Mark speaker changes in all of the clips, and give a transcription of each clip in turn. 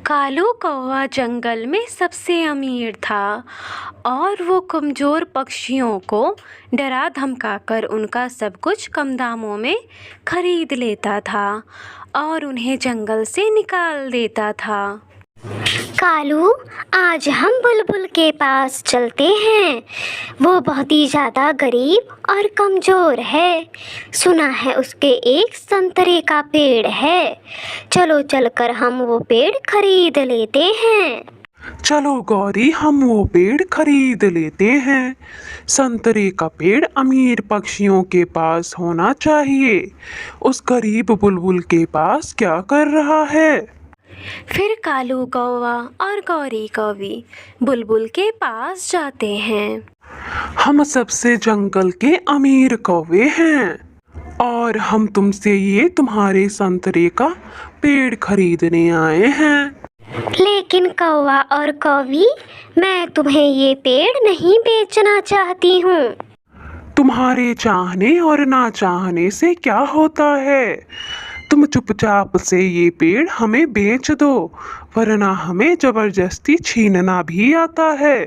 Speaker 1: कालू कौवा जंगल में सबसे अमीर था और वो कमज़ोर पक्षियों को डरा धमकाकर उनका सब कुछ कम दामों में खरीद लेता था और उन्हें जंगल से निकाल देता था।
Speaker 2: कालू, आज हम बुलबुल के पास चलते हैं। वो बहुत ही ज़्यादा गरीब और कमज़ोर है। सुना है उसके एक संतरे का पेड़ है। चलो चलकर हम वो पेड़ खरीद लेते हैं।
Speaker 3: चलो गौरी, हम वो पेड़ खरीद लेते हैं। संतरे का पेड़ अमीर पक्षियों के पास होना चाहिए। उस गरीब बुलबुल के पास क्या कर रहा है?
Speaker 1: फिर कालू कौवा और गौरी कौवी बुलबुल के पास जाते हैं।
Speaker 3: हम सबसे जंगल के अमीर कौवे हैं और हम तुमसे ये तुम्हारे संतरे का पेड़ खरीदने आए हैं।
Speaker 2: लेकिन कौवा और कौवी, मैं तुम्हें ये पेड़ नहीं बेचना चाहती हूँ।
Speaker 3: तुम्हारे चाहने और ना चाहने से क्या होता है? तुम चुपचाप से ये पेड़ हमें बेच दो, वरना हमें जबरदस्ती छीनना भी आता है।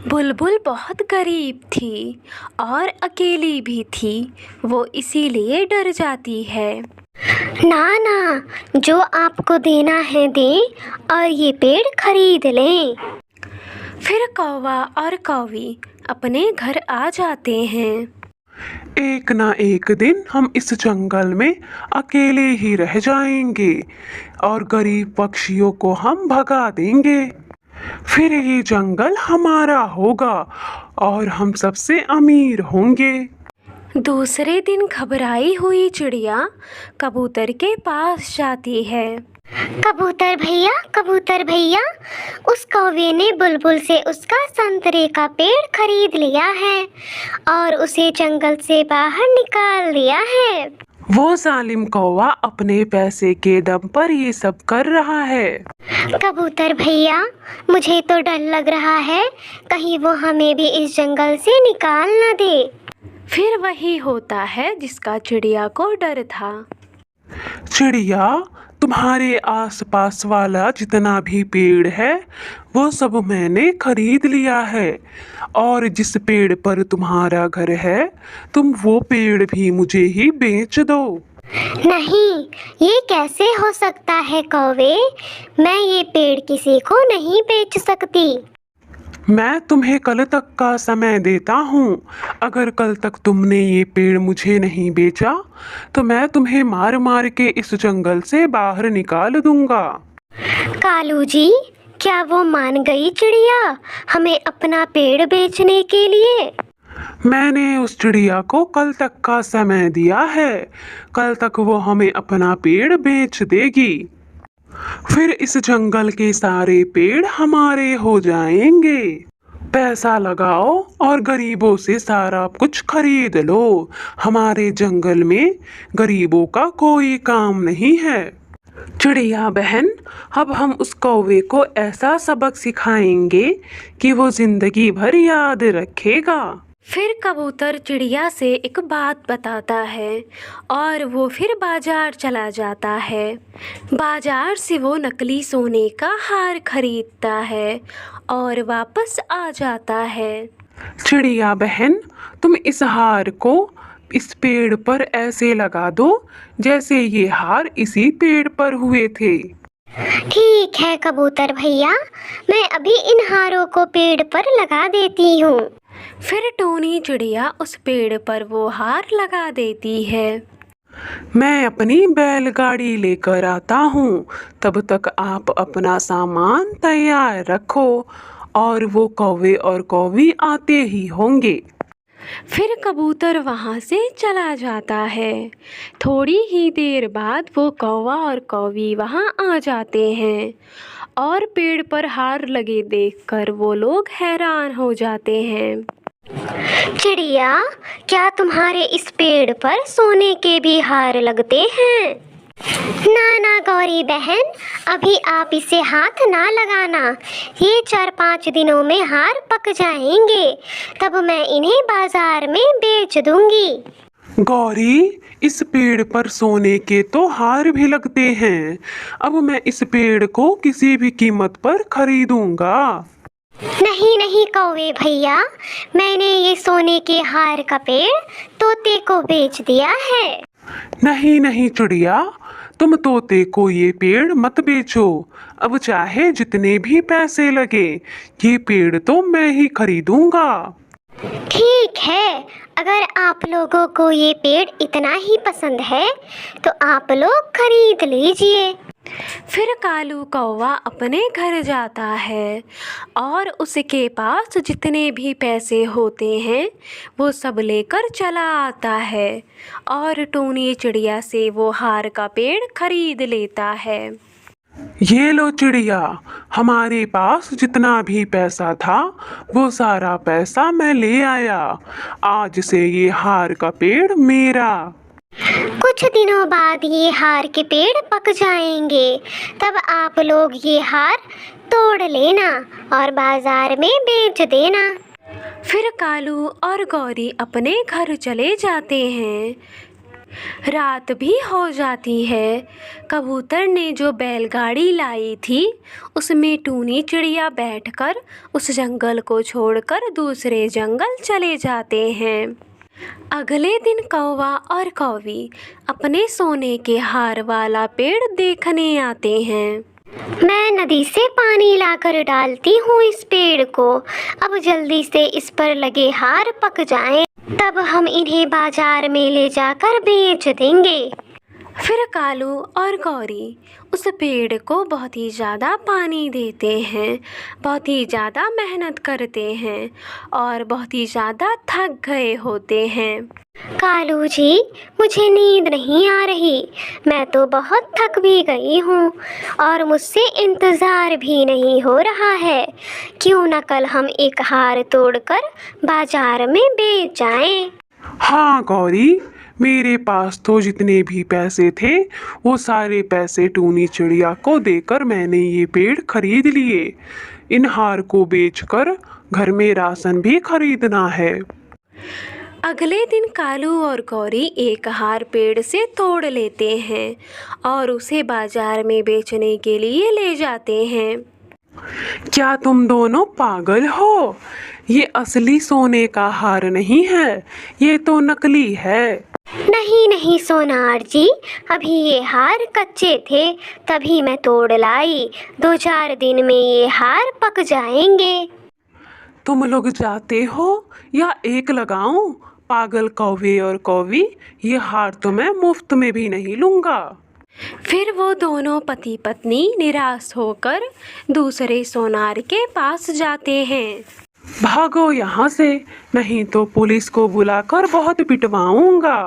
Speaker 1: बुलबुल बहुत गरीब थी और अकेली भी थी। वो इसीलिए डर जाती है।
Speaker 2: ना ना, जो आपको देना है दें और ये पेड़ खरीद लें।
Speaker 1: फिर कौवा और कौवी अपने घर आ जाते हैं।
Speaker 3: एक ना एक दिन हम इस जंगल में अकेले ही रह जाएंगे और गरीब पक्षियों को हम भगा देंगे। फिर ये जंगल हमारा होगा और हम सबसे अमीर होंगे।
Speaker 1: दूसरे दिन घबराई हुई चिड़िया कबूतर के पास जाती है।
Speaker 2: कबूतर भैया, उस कौवे ने बुलबुल से उसका संतरे का पेड़ खरीद लिया है और उसे जंगल से बाहर निकाल दिया है।
Speaker 3: वो जालिम कौवा अपने पैसे के दम पर ये सब कर रहा है।
Speaker 2: कबूतर भैया, मुझे तो डर लग रहा है, कहीं वो हमें भी इस जंगल से निकाल न दे।
Speaker 1: फिर वही होता है जिसका चिड़िया को डर था।
Speaker 3: चिड़िया, तुम्हारे आसपास वाला जितना भी पेड़ है वो सब मैंने खरीद लिया है और जिस पेड़ पर तुम्हारा घर है तुम वो पेड़ भी मुझे ही बेच दो।
Speaker 2: नहीं, ये कैसे हो सकता है कौवे? मैं ये पेड़ किसी को नहीं बेच सकती।
Speaker 3: मैं तुम्हें कल तक का समय देता हूँ। अगर कल तक तुमने ये पेड़ मुझे नहीं बेचा तो मैं तुम्हें मार मार के इस जंगल से बाहर निकाल दूंगा।
Speaker 2: कालू जी, क्या वो मान गई चिड़िया हमें अपना पेड़ बेचने के लिए?
Speaker 3: मैंने उस चिड़िया को कल तक का समय दिया है। कल तक वो हमें अपना पेड़ बेच देगी। फिर इस जंगल के सारे पेड़ हमारे हो जाएंगे। पैसा लगाओ और गरीबों से सारा कुछ खरीद लो। हमारे जंगल में गरीबों का कोई काम नहीं है। चिड़िया बहन, अब हम उस कौवे को ऐसा सबक सिखाएंगे कि वो जिंदगी भर याद रखेगा।
Speaker 1: फिर कबूतर चिड़िया से एक बात बताता है और वो फिर बाजार चला जाता है। बाजार से वो नकली सोने का हार खरीदता है और वापस आ जाता है।
Speaker 3: चिड़िया बहन, तुम इस हार को इस पेड़ पर ऐसे लगा दो जैसे ये हार इसी पेड़ पर हुए थे।
Speaker 2: ठीक है कबूतर भैया, मैं अभी इन हारों को पेड़ पर लगा देती हूँ।
Speaker 1: फिर टोनी चिड़िया उस पेड़ पर वो हार लगा देती है।
Speaker 3: मैं अपनी बैलगाड़ी लेकर आता हूँ, तब तक आप अपना सामान तैयार रखो और वो कौवे और कौवी आते ही होंगे।
Speaker 1: फिर कबूतर वहाँ से चला जाता है। थोड़ी ही देर बाद वो कौवा और कौवी वहाँ आ जाते हैं और पेड़ पर हार लगे देखकर वो लोग हैरान हो जाते हैं।
Speaker 2: चिड़िया, क्या तुम्हारे इस पेड़ पर सोने के भी हार लगते हैं? ना ना गौरी बहन, अभी आप इसे हाथ ना लगाना। ये 4-5 दिनों में हार पक जाएंगे, तब मैं इन्हें बाजार में बेच दूंगी।
Speaker 3: गौरी, इस पेड़ पर सोने के तो हार भी लगते हैं। अब मैं इस पेड़ को किसी भी कीमत पर खरीदूंगा।
Speaker 2: नहीं नहीं कौवे भैया, मैंने ये सोने के हार का पेड़ तोते को बेच दिया है।
Speaker 3: नहीं नहीं चिड़िया, तुम तोते को ये पेड़ मत बेचो। अब चाहे जितने भी पैसे लगे, ये पेड़ तो मैं ही खरीदूंगा।
Speaker 2: ठीक है, अगर आप लोगों को ये पेड़ इतना ही पसंद है तो आप लोग खरीद लीजिए।
Speaker 1: फिर कालू कौवा अपने घर जाता है और उसके पास जितने भी पैसे होते हैं वो सब लेकर चला आता है और टूनी चिड़िया से वो हार का पेड़ खरीद लेता है।
Speaker 3: ये लो चिड़िया, हमारे पास जितना भी पैसा था वो सारा पैसा मैं ले आया। आज से ये हार का पेड़ मेरा।
Speaker 2: कुछ दिनों बाद ये हार के पेड़ पक जाएंगे, तब आप लोग ये हार तोड़ लेना और बाजार में बेच देना।
Speaker 1: फिर कालू और गौरी अपने घर चले जाते हैं। रात भी हो जाती है। कबूतर ने जो बैलगाड़ी लाई थी उसमें टूनी चिड़िया बैठकर उस जंगल को छोड़कर दूसरे जंगल चले जाते हैं। अगले दिन कौवा और कौवी अपने सोने के हार वाला पेड़ देखने आते हैं।
Speaker 2: मैं नदी से पानी लाकर डालती हूँ इस पेड़ को। अब जल्दी से इस पर लगे हार पक जाएं, तब हम इन्हें बाजार में ले जाकर बेच देंगे।
Speaker 1: फिर कालू और गौरी उस पेड़ को बहुत ही ज़्यादा पानी देते हैं, बहुत ही ज़्यादा मेहनत करते हैं और बहुत ही ज़्यादा थक गए होते हैं।
Speaker 2: कालू जी, मुझे नींद नहीं आ रही, मैं तो बहुत थक भी गई हूँ और मुझसे इंतज़ार भी नहीं हो रहा है। क्यों न कल हम एक हार तोड़कर बाजार में बेच जाएं।
Speaker 3: हाँ गौरी, मेरे पास तो जितने भी पैसे थे वो सारे पैसे टूनी चिड़िया को देकर मैंने ये पेड़ खरीद लिए। इन हार को बेचकर घर में राशन भी खरीदना है।
Speaker 1: अगले दिन कालू और गौरी एक हार पेड़ से तोड़ लेते हैं और उसे बाजार में बेचने के लिए ले जाते हैं।
Speaker 3: क्या तुम दोनों पागल हो? ये असली सोने का हार नहीं है, ये तो नकली है।
Speaker 2: नहीं नहीं सोनार जी, अभी ये हार कच्चे थे तभी मैं तोड़ लाई। 2-4 दिन में ये हार पक जाएंगे।
Speaker 3: तुम लोग जाते हो या एक लगाऊं? पागल कौवे और कौवी, ये हार तो मैं मुफ्त में भी नहीं लूंगा।
Speaker 1: फिर वो दोनों पति पत्नी निराश होकर दूसरे सोनार के पास जाते हैं।
Speaker 3: भागो यहाँ से, नहीं तो पुलिस को बुलाकर बहुत पिटवाऊंगा।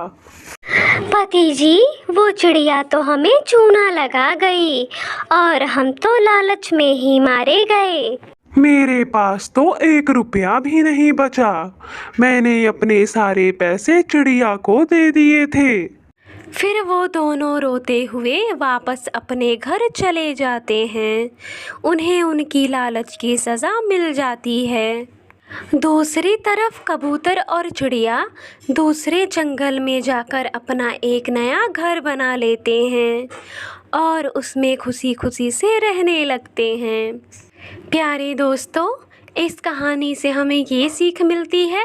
Speaker 2: पति जी, वो चिड़िया तो हमें चूना लगा गई और हम तो लालच में ही मारे गए।
Speaker 3: मेरे पास तो 1 रुपया भी नहीं बचा। मैंने अपने सारे पैसे चिड़िया को दे दिए थे।
Speaker 1: फिर वो दोनों रोते हुए वापस अपने घर चले जाते हैं। उन्हें उनकी लालच की सज़ा मिल जाती है। दूसरी तरफ कबूतर और चिड़िया दूसरे जंगल में जाकर अपना एक नया घर बना लेते हैं और उसमें खुशी खुशी से रहने लगते हैं। प्यारे दोस्तों, इस कहानी से हमें ये सीख मिलती है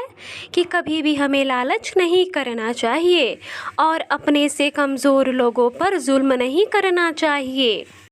Speaker 1: कि कभी भी हमें लालच नहीं करना चाहिए और अपने से कमज़ोर लोगों पर जुल्म नहीं करना चाहिए।